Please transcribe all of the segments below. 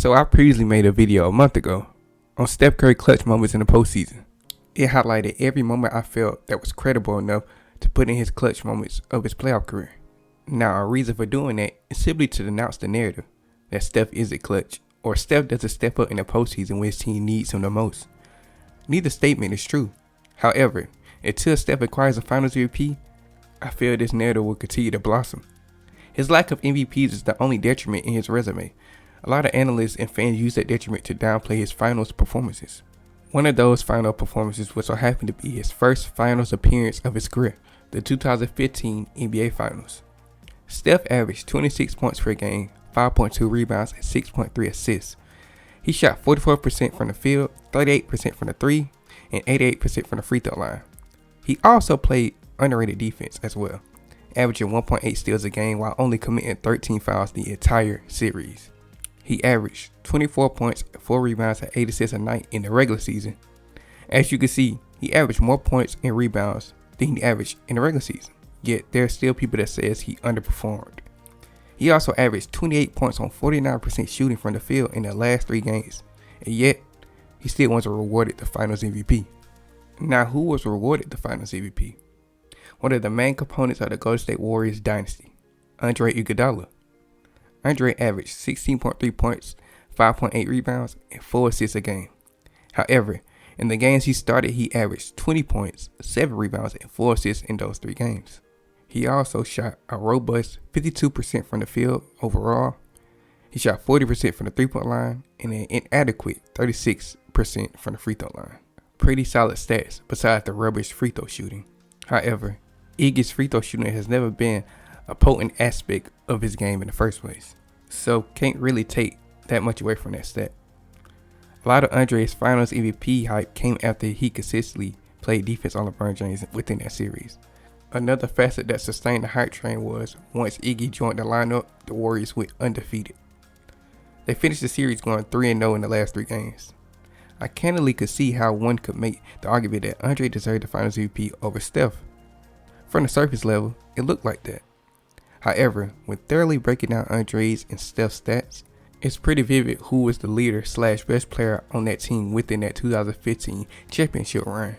So I previously made a video a month ago on Steph Curry clutch moments in the postseason. It highlighted every moment I felt that was credible enough to put in his clutch moments of his playoff career. Now, a reason for doing that is simply to denounce the narrative that Steph isn't clutch, or Steph doesn't step up in the postseason when his team needs him the most. Neither statement is true. However, until Steph acquires a Finals MVP, I feel this narrative will continue to blossom. His lack of MVPs is the only detriment in his resume. A lot of analysts and fans use that detriment to downplay his finals performances. One of those final performances was so happened to be his first finals appearance of his career, the 2015 NBA Finals. Steph averaged 26 points per game, 5.2 rebounds, and 6.3 assists. He shot 44% from the field, 38% from the three, and 88% from the free throw line. He also played underrated defense as well, averaging 1.8 steals a game while only committing 13 fouls the entire series. He averaged 24 points, 4 rebounds, and 8 assists a night in the regular season. As you can see, he averaged more points and rebounds than he averaged in the regular season. Yet there are still people that says he underperformed. He also averaged 28 points on 49% shooting from the field in the last 3 games, and yet he still wasn't rewarded the Finals MVP. Now, who was rewarded the Finals MVP? One of the main components of the Golden State Warriors dynasty, Andre Iguodala. Andre averaged 16.3 points, 5.8 rebounds, and 4 assists a game. However, in the games he started, he averaged 20 points, 7 rebounds, and 4 assists in those 3 games. He also shot a robust 52% from the field overall. He shot 40% from the three-point line and an inadequate 36% from the free throw line. Pretty solid stats besides the rubbish free throw shooting. However, Iggy's free throw shooting has never been a potent aspect of his game in the first place, so can't really take that much away from that stat. A lot of Andre's Finals MVP hype came after he consistently played defense on LeBron James within that series. Another facet that sustained the hype train was once Iggy joined the lineup, the Warriors went undefeated. They finished the series going 3-0 in the last 3 games. I candidly could see how one could make the argument that Andre deserved the Finals MVP over Steph. From the surface level, it looked like that. However, when thoroughly breaking down Andre's and Steph's stats, it's pretty vivid who was the leader / best player on that team within that 2015 championship run.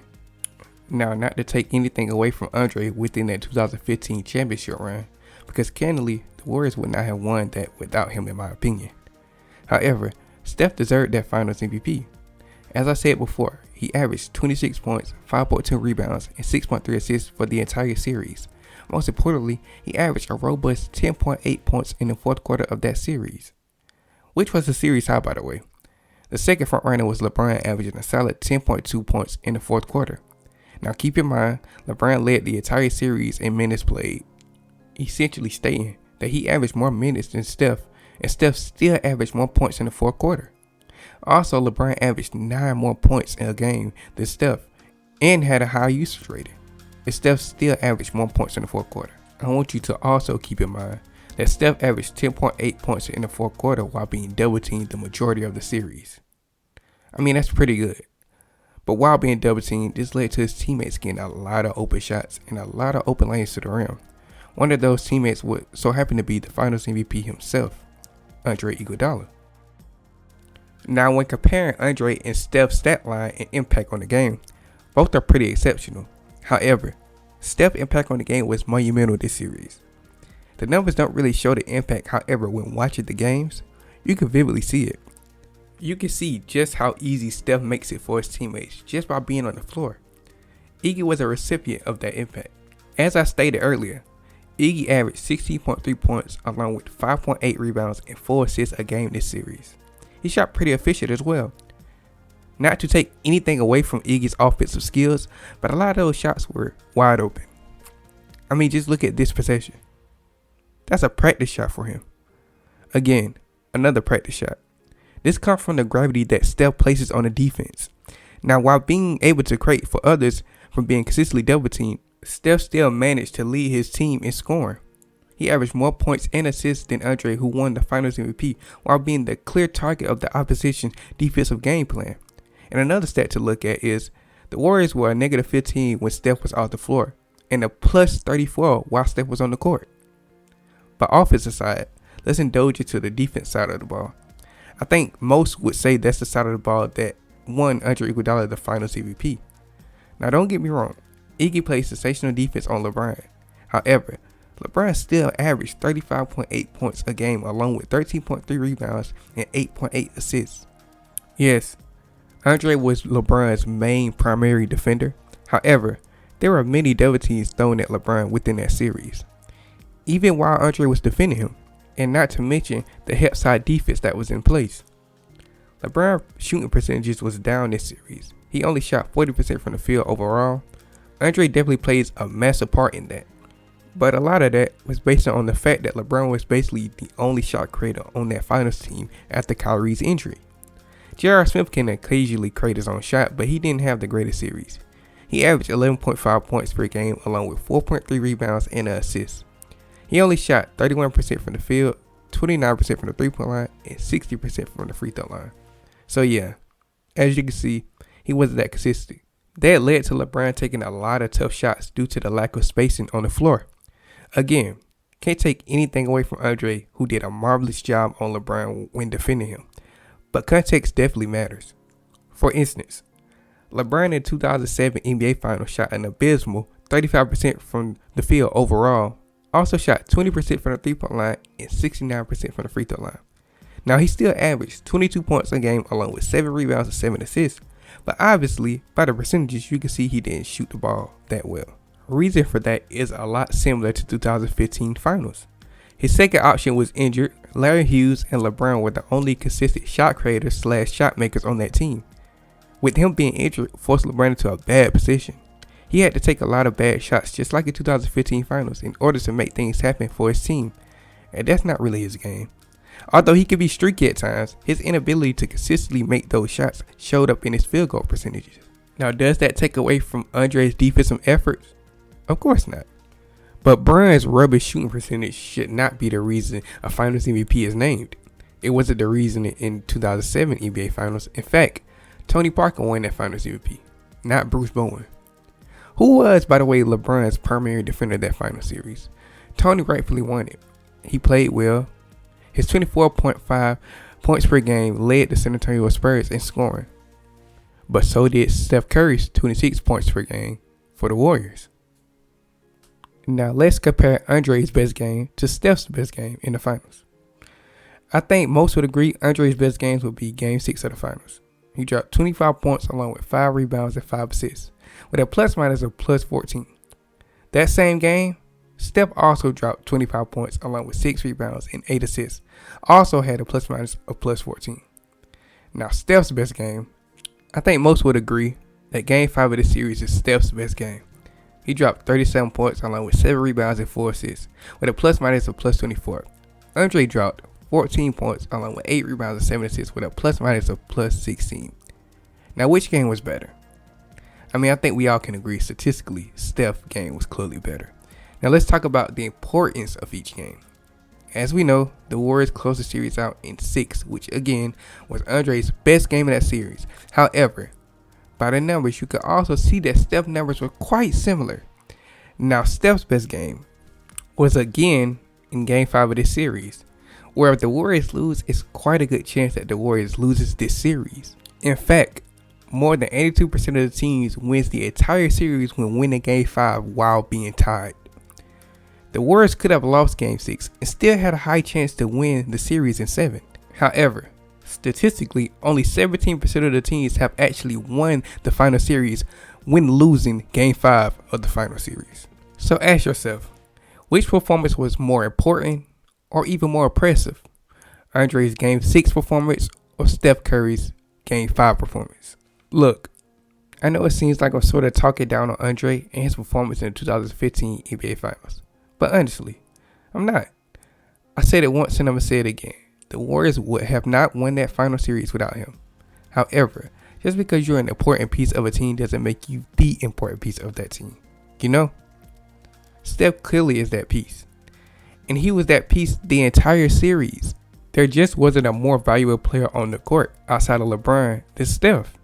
Now, not to take anything away from Andre within that 2015 championship run, because candidly, the Warriors would not have won that without him in my opinion. However, Steph deserved that Finals MVP. As I said before, he averaged 26 points, 5.2 rebounds, and 6.3 assists for the entire series. Most importantly, he averaged a robust 10.8 points in the fourth quarter of that series, which was the series high, by the way. The second frontrunner was LeBron, averaging a solid 10.2 points in the fourth quarter. Now keep in mind, LeBron led the entire series in minutes played, essentially stating that he averaged more minutes than Steph, and Steph still averaged more points in the fourth quarter. Also, LeBron averaged 9 more points in a game than Steph and had a high usage rating, and Steph still averaged more points in the fourth quarter. I want you to also keep in mind that Steph averaged 10.8 points in the fourth quarter while being double teamed the majority of the series. I mean, that's pretty good. But while being double teamed, this led to his teammates getting a lot of open shots and a lot of open lanes to the rim. One of those teammates would so happen to be the Finals MVP himself, Andre Iguodala. Now, when comparing Andre and Steph's stat line and impact on the game, both are pretty exceptional. However, Steph's impact on the game was monumental this series. The numbers don't really show the impact, however, when watching the games, you can vividly see it. You can see just how easy Steph makes it for his teammates just by being on the floor. Iggy was a recipient of that impact. As I stated earlier, Iggy averaged 16.3 points along with 5.8 rebounds and 4 assists a game this series. He shot pretty efficient as well. Not to take anything away from Iggy's offensive skills, but a lot of those shots were wide open. I mean, just look at this possession. That's a practice shot for him. Again, another practice shot. This comes from the gravity that Steph places on the defense. Now, while being able to create for others from being consistently double teamed, Steph still managed to lead his team in scoring. He averaged more points and assists than Andre, who won the Finals MVP, while being the clear target of the opposition's defensive game plan. And another stat to look at is the Warriors were a -15 when Steph was off the floor, and a +34 while Steph was on the court. But offensive side, let's indulge into the defense side of the ball. I think most would say that's the side of the ball that won Andre Iguodala the Finals MVP. Now don't get me wrong, Iggy played sensational defense on LeBron. However, LeBron still averaged 35.8 points a game along with 13.3 rebounds and 8.8 assists. Yes, Andre was LeBron's main primary defender. However, there were many double teams thrown at LeBron within that series, even while Andre was defending him, and not to mention the help side defense that was in place. LeBron's shooting percentages was down this series. He only shot 40% from the field overall. Andre definitely plays a massive part in that, but a lot of that was based on the fact that LeBron was basically the only shot creator on that finals team after Kyrie's injury. J.R. Smith can occasionally create his own shot, but he didn't have the greatest series. He averaged 11.5 points per game along with 4.3 rebounds and an assist. He only shot 31% from the field, 29% from the 3-point line, and 60% from the free throw line. So yeah, as you can see, he wasn't that consistent. That led to LeBron taking a lot of tough shots due to the lack of spacing on the floor. Again, can't take anything away from Andre, who did a marvelous job on LeBron when defending him. But context definitely matters. For instance, LeBron in the 2007 NBA Finals shot an abysmal 35% from the field overall, also shot 20% from the 3-point line and 69% from the free throw line. Now he still averaged 22 points a game along with 7 rebounds and 7 assists, but obviously by the percentages you can see he didn't shoot the ball that well. Reason for that is a lot similar to 2015 Finals. His second option was injured. Larry Hughes and LeBron were the only consistent shot creators / shot makers on that team. With him being injured, forced LeBron into a bad position. He had to take a lot of bad shots just like the 2015 Finals in order to make things happen for his team, and that's not really his game. Although he could be streaky at times, his inability to consistently make those shots showed up in his field goal percentages. Now does that take away from Andre's defensive efforts? Of course not. But Bron's rubbish shooting percentage should not be the reason a Finals MVP is named. It wasn't the reason in 2007 NBA Finals. In fact, Tony Parker won that Finals MVP, not Bruce Bowen, who was, by the way, LeBron's primary defender of that final series. Tony rightfully won it. He played well. His 24.5 points per game led the San Antonio Spurs in scoring, but so did Steph Curry's 26 points per game for the Warriors. Now let's compare Andre's best game to Steph's best game in the finals. I think most would agree Andre's best games would be Game 6 of the finals. He dropped 25 points along with 5 rebounds and 5 assists, with a plus minus of plus 14. That same game, Steph also dropped 25 points along with 6 rebounds and 8 assists, also had a plus minus of plus 14. Now Steph's best game, I think most would agree that Game 5 of the series is Steph's best game. He dropped 37 points along with 7 rebounds and 4 assists, with a plus minus of plus 24. Andre dropped 14 points along with 8 rebounds and 7 assists with a plus minus of plus 16. Now which game was better? I mean, I think we all can agree statistically Steph's game was clearly better. Now let's talk about the importance of each game. As we know, the Warriors closed the series out in 6, which again was Andre's best game of that series. However, by the numbers, you could also see that Steph's numbers were quite similar. Now Steph's best game was again in Game 5 of this series, where if the Warriors lose, it's quite a good chance that the Warriors loses this series. In fact, more than 82% of the teams wins the entire series when winning Game 5 while being tied. The Warriors could have lost Game 6 and still had a high chance to win the series in 7. However, statistically, only 17% of the teams have actually won the final series when losing Game 5 of the final series. So ask yourself, which performance was more important or even more impressive? Andre's Game 6 performance or Steph Curry's Game 5 performance? Look, I know it seems like I'm sort of talking down on Andre and his performance in the 2015 NBA Finals, but honestly, I'm not. I said it once and I'm going to say it again. The Warriors would have not won that final series without him. However, just because you're an important piece of a team doesn't make you the important piece of that team. You know? Steph clearly is that piece. And he was that piece the entire series. There just wasn't a more valuable player on the court outside of LeBron than Steph.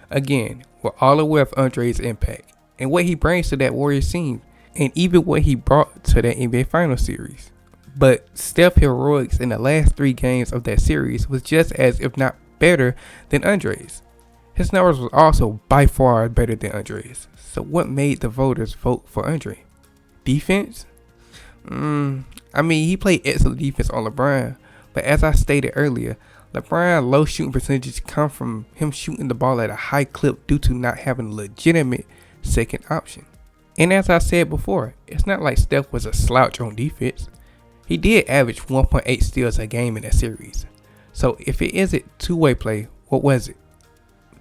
Again, we're all aware of Andre's impact and what he brings to that Warriors team, and even what he brought to that NBA Finals series. But Steph's heroics in the last 3 games of that series was just as, if not better, than Andre's. His numbers was also by far better than Andre's. So what made the voters vote for Andre? Defense? He played excellent defense on LeBron, but as I stated earlier, LeBron's low shooting percentages come from him shooting the ball at a high clip due to not having a legitimate second option. And as I said before, it's not like Steph was a slouch on defense. He did average 1.8 steals a game in that series. So if it isn't two-way play, what was it?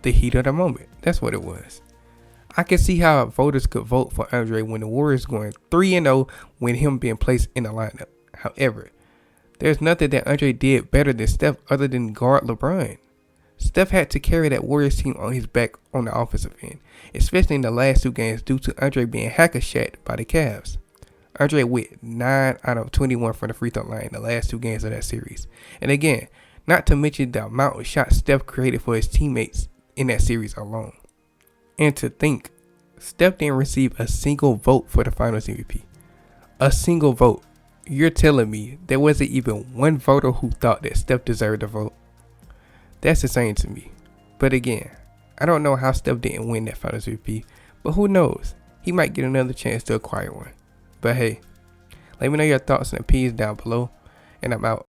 The heat of the moment. That's what it was. I can see how voters could vote for Andre when the Warriors going 3-0 when him being placed in the lineup. However, there's nothing that Andre did better than Steph other than guard LeBron. Steph had to carry that Warriors team on his back on the offensive end, especially in the last 2 games due to Andre being hacker-shacked by the Cavs. Andre went 9 out of 21 from the free throw line in the last 2 games of that series. And again, not to mention the amount of shots Steph created for his teammates in that series alone. And to think, Steph didn't receive a single vote for the Finals MVP. A single vote. You're telling me there wasn't even one voter who thought that Steph deserved a vote? That's insane to me. But again, I don't know how Steph didn't win that Finals MVP, but who knows? He might get another chance to acquire one. But hey, let me know your thoughts and opinions down below, and I'm out.